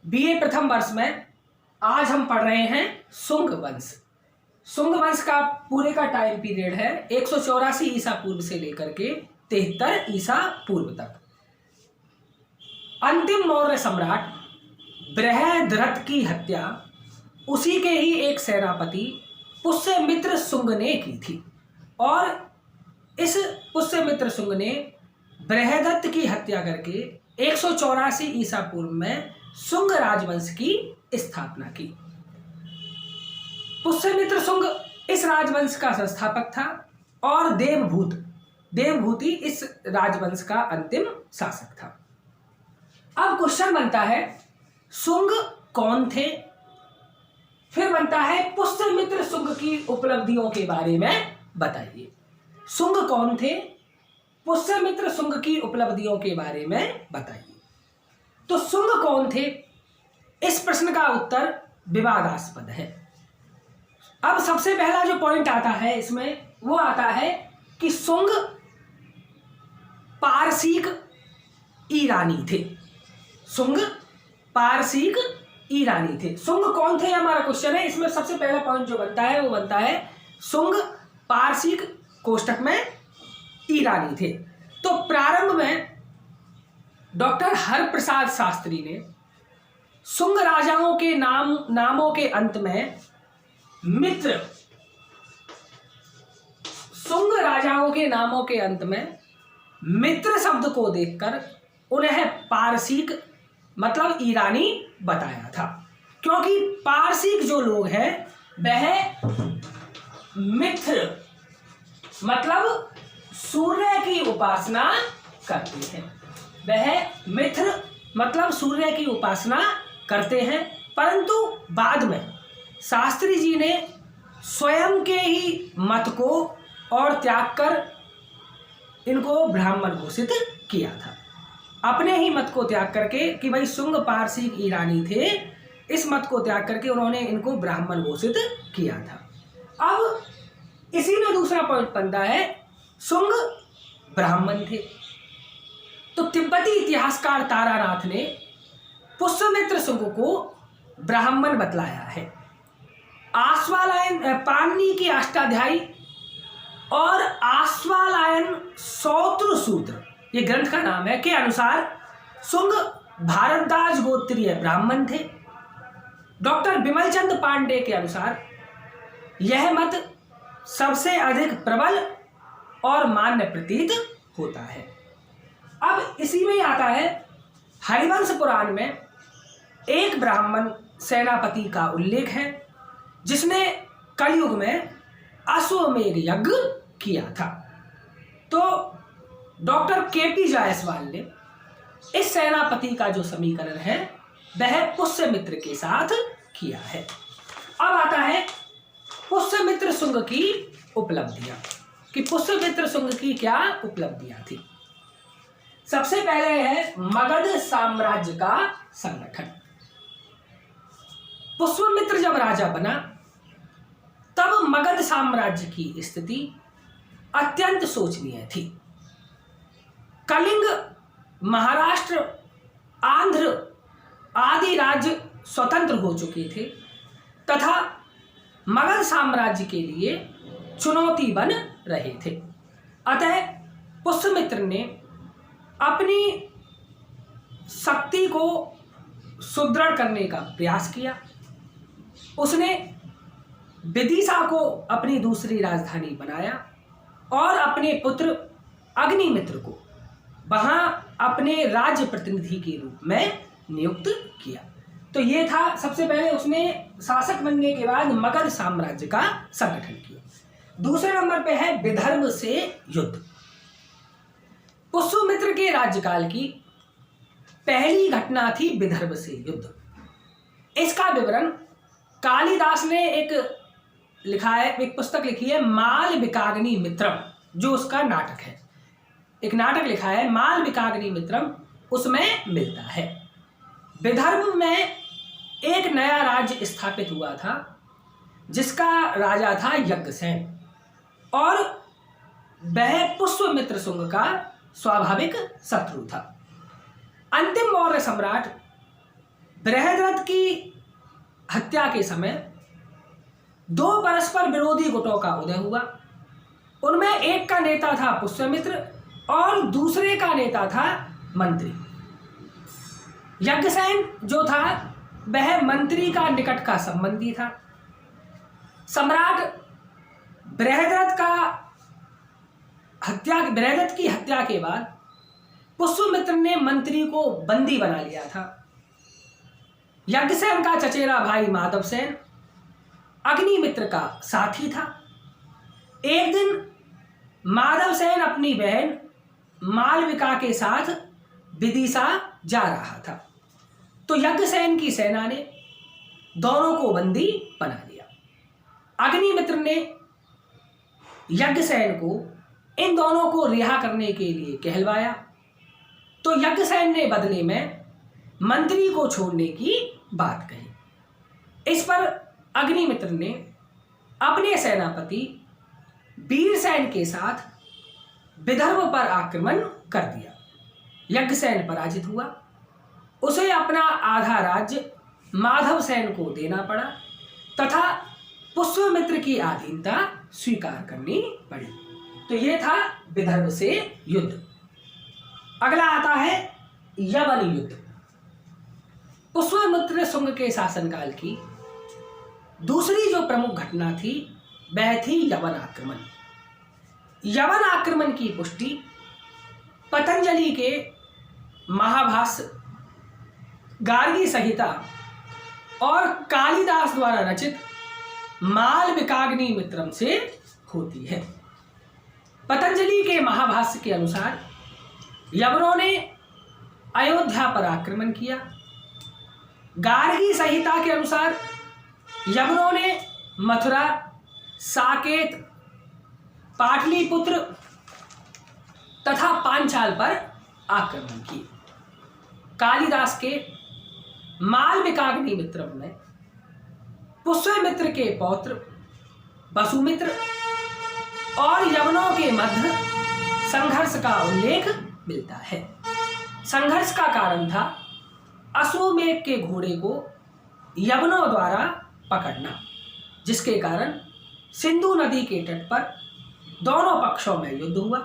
BA प्रथम वर्ष में आज हम पढ़ रहे हैं शुंग वंश। शुंग वंश का पूरे का टाइम पीरियड है 184 ईसा पूर्व से लेकर के 73 ईसा पूर्व तक। अंतिम मौर्य सम्राट बृहद्रथ की हत्या उसी के ही एक सेनापति पुष्यमित्र शुंग ने की थी और इस पुष्यमित्र शुंग ने बृहदत्त की हत्या करके 184 ईसा पूर्व में शुंग राजवंश की स्थापना की। पुष्यमित्र शुंग इस राजवंश का संस्थापक था और देवभूति इस राजवंश का अंतिम शासक था। अब क्वेश्चन बनता है शुंग कौन थे, फिर बनता है पुष्यमित्र शुंग की उपलब्धियों के बारे में बताइए। शुंग कौन थे, पुष्यमित्र शुंग की उपलब्धियों के बारे में बताइए। तो शुंग कौन थे, इस प्रश्न का उत्तर विवादास्पद है। अब सबसे पहला जो पॉइंट आता है इसमें वो आता है कि शुंग पारसीक ईरानी थे। शुंग पारसीक ईरानी थे। शुंग कौन थे हमारा क्वेश्चन है। इसमें सबसे पहला पॉइंट जो बनता है वो बनता है शुंग पारसीक कोष्टक में ईरानी थे। तो प्रारंभ में डॉक्टर हरप्रसाद शास्त्री ने शुंग राजाओं के नामों के अंत में मित्र, शुंग राजाओं के नामों के अंत में मित्र शब्द को देखकर उन्हें पारसीक मतलब ईरानी बताया था, क्योंकि पारसीक जो लोग हैं वह मित्र मतलब सूर्य की उपासना करते हैं। वह मित्र मतलब सूर्य की उपासना करते हैं, परंतु बाद में शास्त्री जी ने स्वयं के ही मत को और त्याग कर इनको ब्राह्मण घोषित किया था। अपने ही मत को त्याग करके कि भाई शुंग पारसीक ईरानी थे, इस मत को त्याग करके उन्होंने इनको ब्राह्मण घोषित किया था। अब इसी में दूसरा पॉइंट बनता है शुंग ब्राह्मण थे। तो तिब्बती इतिहासकार तारानाथ ने पुष्यमित्र शुंग को ब्राह्मण बतलाया है। आश्वालायन पाणिनि की अष्टाध्यायी और आश्वालायन सौत्र सूत्र ये ग्रंथ का नाम है के अनुसार शुंग भारद्वाज गोत्रीय ब्राह्मण थे। डॉक्टर बिमलचंद पांडे के अनुसार यह मत सबसे अधिक प्रबल और मान्य प्रतीत होता है। अब इसी में आता है हरिवंश पुराण में एक ब्राह्मण सेनापति का उल्लेख है जिसने कलयुग में अश्वमेध यज्ञ किया था। तो डॉक्टर केपी जायसवाल ने इस सेनापति का जो समीकरण है वह पुष्यमित्र के साथ किया है। अब आता है पुष्यमित्र शुंग की उपलब्धियां कि पुष्यमित्र शुंग की क्या उपलब्धियां थी। सबसे पहले है मगध साम्राज्य का संगठन। पुष्यमित्र जब राजा बना तब मगध साम्राज्य की स्थिति अत्यंत शोचनीय थी। कलिंग, महाराष्ट्र, आंध्र आदि राज्य स्वतंत्र हो चुके थे तथा मगध साम्राज्य के लिए चुनौती बन रहे थे। अतः पुष्यमित्र ने अपनी शक्ति को सुदृढ़ करने का प्रयास किया। उसने विदिशा को अपनी दूसरी राजधानी बनाया और अपने पुत्र अग्निमित्र को वहां अपने राज्य प्रतिनिधि के रूप में नियुक्त किया। तो ये था सबसे पहले उसने शासक बनने के बाद मगध साम्राज्य का संगठन किया। दूसरे नंबर पे है विदर्भ से युद्ध। पुष्यमित्र के राज्यकाल की पहली घटना थी विदर्भ से युद्ध। इसका विवरण कालिदास ने एक पुस्तक लिखी है मालविकाग्नि मित्रम, जो उसका नाटक है। एक नाटक लिखा है मालविकाग्नि मित्रम, उसमें मिलता है। विदर्भ में एक नया राज्य स्थापित हुआ था जिसका राजा था यज्ञसेन और वह पुष्यमित्र शुंग का स्वाभाविक शत्रु था। अंतिम मौर्य सम्राट बृहद्रथ की हत्या के समय दो परस्पर विरोधी गुटों का उदय हुआ। उनमें एक का नेता था पुष्यमित्र और दूसरे का नेता था मंत्री। यज्ञसेन जो था वह मंत्री का निकट का संबंधी था। सम्राट बृहद्रथ की हत्या के बाद पुष्यमित्र ने मंत्री को बंदी बना लिया था। यज्ञसेन का चचेरा भाई माधवसेन अग्निमित्र का साथी था। एक दिन माधवसेन अपनी बहन मालविका के साथ विदिशा जा रहा था तो यज्ञसेन की सेना ने दोनों को बंदी बना लिया। अग्निमित्र ने यज्ञसेन को इन दोनों को रिहा करने के लिए कहलवाया तो यज्ञसेन ने बदले में मंत्री को छोड़ने की बात कही। इस पर अग्निमित्र ने अपने सेनापति वीरसेन के साथ विदर्भ पर आक्रमण कर दिया। यज्ञसेन पराजित हुआ। उसे अपना आधा राज्य माधवसेन को देना पड़ा तथा पुष्यमित्र की अधीनता स्वीकार करनी पड़ी। तो यह था विदर्भ से युद्ध। अगला आता है यवन युद्ध। पुष्यमित्र शुंग के शासनकाल की दूसरी जो प्रमुख घटना थी वह थी यवन आक्रमण। यवन आक्रमण की पुष्टि पतंजलि के महाभाष्य, गार्गी संहिता और कालिदास द्वारा रचित मालविकाग्निमित्रम से होती है। पतंजलि के महाभाष्य के अनुसार यवनों ने अयोध्या पर आक्रमण किया। गार्गी संहिता के अनुसार यवनों ने मथुरा, साकेत, पाटलिपुत्र तथा पांचाल पर आक्रमण किए। कालिदास के मालविकाग्निमित्रम में पुष्यमित्र के पौत्र वसुमित्र और यवनों के मध्य संघर्ष का उल्लेख मिलता है। संघर्ष का कारण था अश्वमेध के घोड़े को यवनों द्वारा पकड़ना, जिसके कारण सिंधु नदी के तट पर दोनों पक्षों में युद्ध हुआ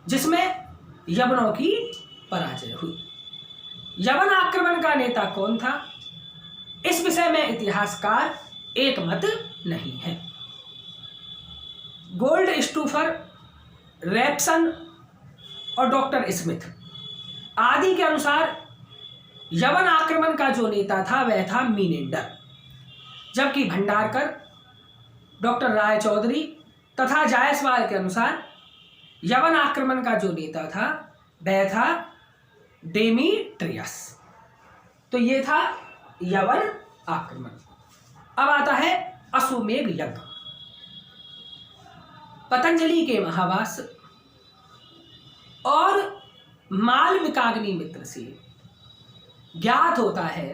जिसमें यवनों की पराजय हुई। यवन आक्रमण का नेता कौन था, इस विषय में इतिहासकार एक मत नहीं है। गोल्ड स्टूफर, रैप्सन और डॉक्टर स्मिथ आदि के अनुसार यवन आक्रमण का जो नेता था वह था मीनेंडर, जबकि भंडारकर, डॉक्टर राय चौधरी तथा जायसवाल के अनुसार यवन आक्रमण का जो नेता था वह था डेमीट्रियस। तो ये था यवन आक्रमण। अब आता है अश्वमेध यज्ञ। पतंजलि के महाभाष्य और मालविकाग्निमित्र से ज्ञात होता है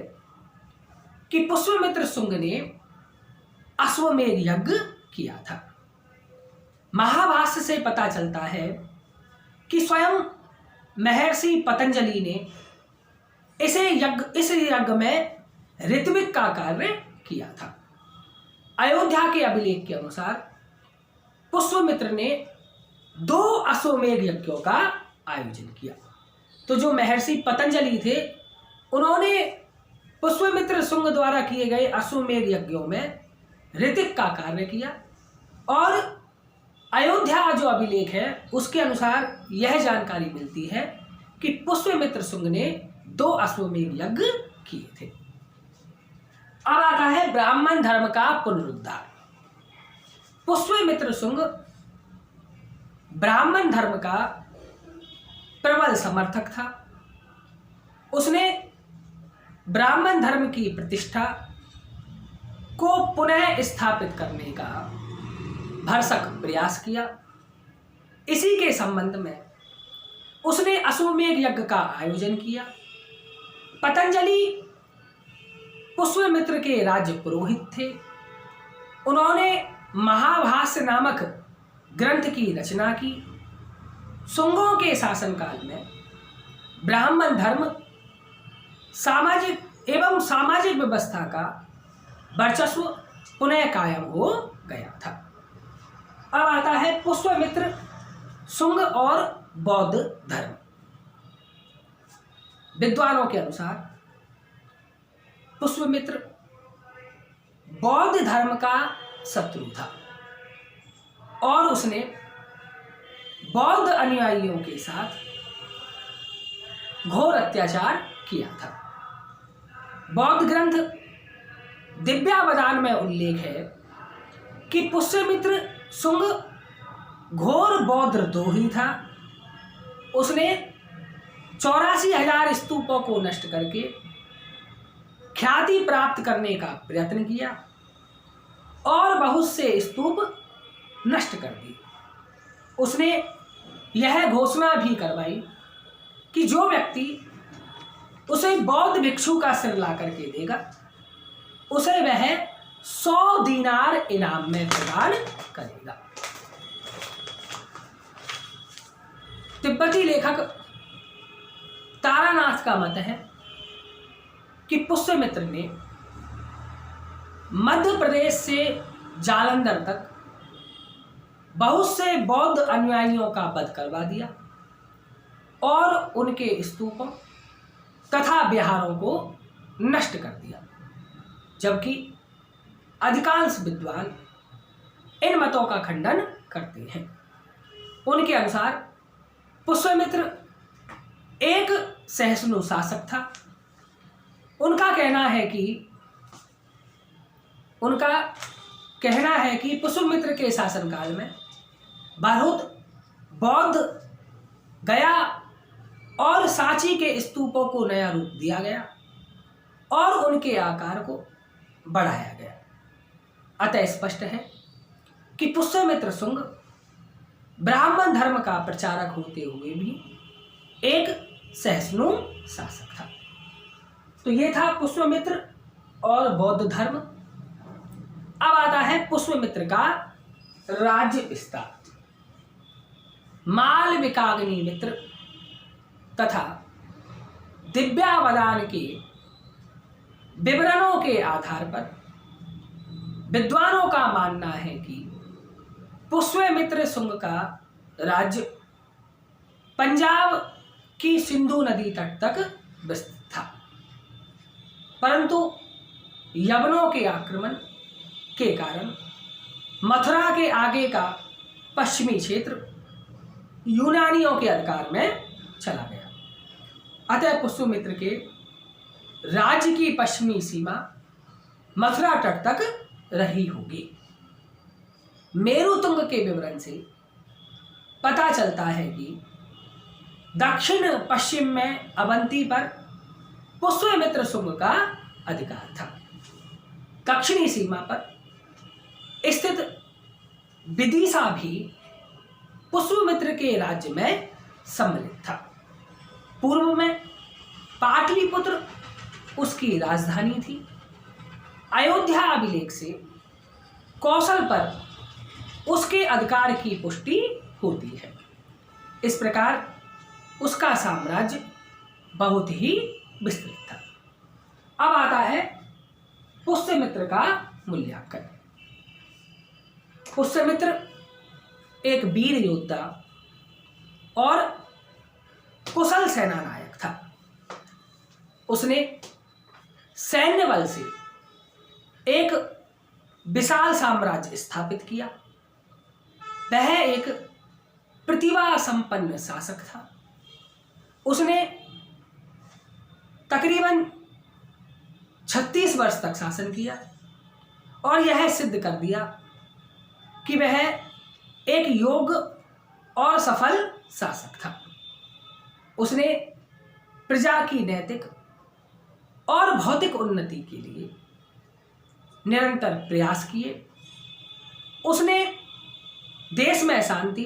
कि पुष्यमित्र शुंग ने अश्वमेध यज्ञ किया था। महाभाष्य से पता चलता है कि स्वयं महर्षि पतंजलि ने इस यज्ञ में ऋत्विक का कार्य किया था। अयोध्या के अभिलेख के अनुसार पुष्यमित्र ने 2 अश्वमेध यज्ञों का आयोजन किया। तो जो महर्षि पतंजलि थे उन्होंने पुष्यमित्र शुंग द्वारा किए गए अश्वमेध यज्ञों में ऋतिक का कार्य किया और अयोध्या जो अभिलेख है उसके अनुसार यह जानकारी मिलती है कि पुष्यमित्र शुंग ने 2 अश्वमेध यज्ञ किए थे। अब आता है ब्राह्मण धर्म का पुनरुद्धार। पुष्यमित्र शुंग ब्राह्मण धर्म का प्रबल समर्थक था। उसने ब्राह्मण धर्म की प्रतिष्ठा को पुनः स्थापित करने का भरसक प्रयास किया। इसी के संबंध में उसने अश्वमेध यज्ञ का आयोजन किया। पतंजलि पुष्यमित्र के राज्य पुरोहित थे। उन्होंने महाभाष्य नामक ग्रंथ की रचना की। शुंगों के शासनकाल में ब्राह्मण धर्म सामाजिक एवं सामाजिक व्यवस्था का वर्चस्व पुनः कायम हो गया था। अब आता है पुष्यमित्र शुंग और बौद्ध धर्म। विद्वानों के अनुसार पुष्यमित्र बौद्ध धर्म का शत्रु था और उसने बौद्ध अनुयायियों के साथ घोर अत्याचार किया था। बौद्ध ग्रंथ दिव्यावदान में उल्लेख है कि पुष्यमित्र शुंग घोर बौद्धद्रोही था। उसने 84,000 स्तूपों को नष्ट करके ख्याति प्राप्त करने का प्रयत्न किया और बहुत से स्तूप नष्ट कर दिए। उसने यह घोषणा भी करवाई कि जो व्यक्ति उसे बौद्ध भिक्षु का सिर ला करके देगा उसे वह 100 दीनार इनाम में प्रदान करेगा। तिब्बती लेखक तारानाथ का मत है कि पुष्यमित्र ने मध्य प्रदेश से जालंधर तक बहुत से बौद्ध अनुयायियों का वध करवा दिया और उनके स्तूपों तथा विहारों को नष्ट कर दिया, जबकि अधिकांश विद्वान इन मतों का खंडन करते हैं। उनके अनुसार पुष्यमित्र एक सहिष्णु शासक था। उनका कहना है कि पुष्यमित्र के शासनकाल में बहुत बौद्ध, गया और सांची के स्तूपों को नया रूप दिया गया और उनके आकार को बढ़ाया गया। अतः स्पष्ट है कि पुष्यमित्र शुंग ब्राह्मण धर्म का प्रचारक होते हुए भी एक सहिष्णु शासक था। तो ये था पुष्यमित्र और बौद्ध धर्म। अब आता है पुष्यमित्र का राज्य विस्तार। मालविकाग्नि मित्र तथा दिव्यावदान के विवरणों के आधार पर विद्वानों का मानना है कि पुष्यमित्र शुंग का राज्य पंजाब की सिंधु नदी तट तक विस्तृत था, परंतु यवनों के आक्रमण के कारण मथुरा के आगे का पश्चिमी क्षेत्र यूनानियों के अधिकार में चला गया। अतः पुष्यमित्र के राज्य की पश्चिमी सीमा मथुरा तट तक रही होगी। मेरुतुंग के विवरण से पता चलता है कि दक्षिण पश्चिम में अवंती पर पुष्यमित्र शुंग का अधिकार था। दक्षिणी सीमा पर स्थित विदिशा भी पुष्यमित्र के राज्य में सम्मिलित था। पूर्व में पाटलिपुत्र उसकी राजधानी थी। अयोध्या अभिलेख से कौशल पर उसके अधिकार की पुष्टि होती है। इस प्रकार उसका साम्राज्य बहुत ही विस्तृत था। अब आता है पुष्यमित्र का मूल्यांकन। पुष्यमित्र एक वीर योद्धा और कुशल सेनानायक था। उसने सैन्य बल से एक विशाल साम्राज्य स्थापित किया। वह एक प्रतिभा संपन्न शासक था। उसने तकरीबन 36 वर्ष तक शासन किया और यह सिद्ध कर दिया कि वह एक योग्य और सफल शासक था। उसने प्रजा की नैतिक और भौतिक उन्नति के लिए निरंतर प्रयास किए। उसने देश में शांति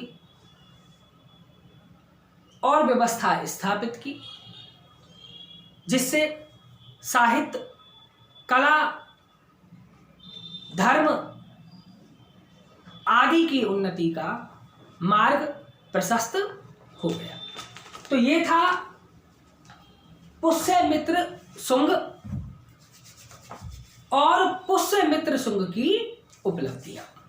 और व्यवस्था स्थापित की, जिससे साहित्य, कला, धर्म आदि की उन्नति का मार्ग प्रशस्त हो गया। तो ये था पुष्यमित्र शुंग और पुष्यमित्र शुंग की उपलब्धियां।